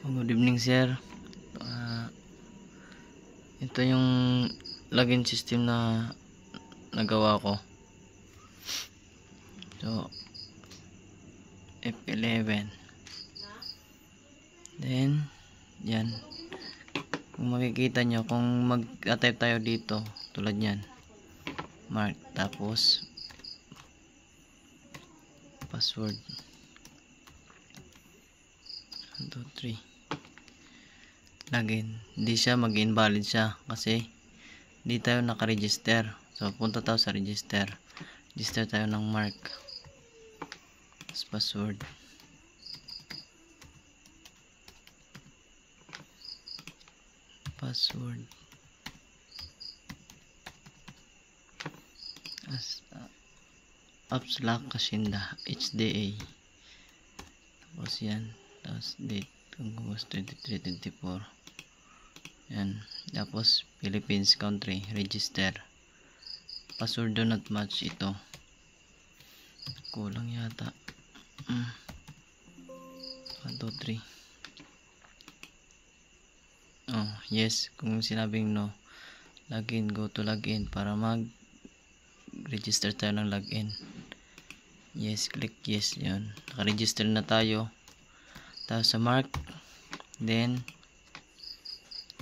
Good evening, sir. Ito yung login system na nagawa ko. So, F11. Then, yan. Kung makikita nyo, kung mag-type tayo dito, tulad yan. Mark, tapos, password. 1, 2, 3. Login. Hindi siya mag-invalid siya kasi hindi tayo naka-register. So punta tayo sa register. Register tayo ng mark. Tapos password. Password. Abstract Kasinda HDA. Tapos yan. Tapos date. August 23, 24. Yan. Tapos Philippines country. Register. Password do not match ito. Kulang yata. 1, 2, 3. Oh, yes. Kung sinabing no, login, go to login para mag-register tayo ng login. Yes, click yes. Yan. Naka-register na tayo. Tapos sa mark. Then,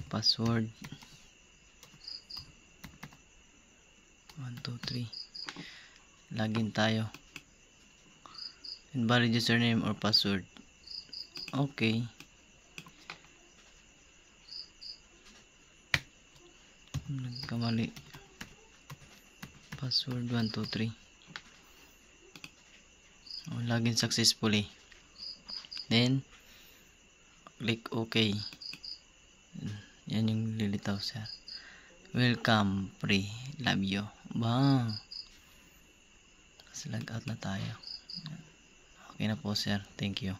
password. 1, 2, 3. Login tayo. Invalid username or password. Okay. Nagkamali. Password 1, 2, 3. Oh, login successfully. Then, click OK. Yan yung lilitaw sir. Welcome, pre. Love you. Bang. Kasi log out na tayo. Okay na po sir. Thank you.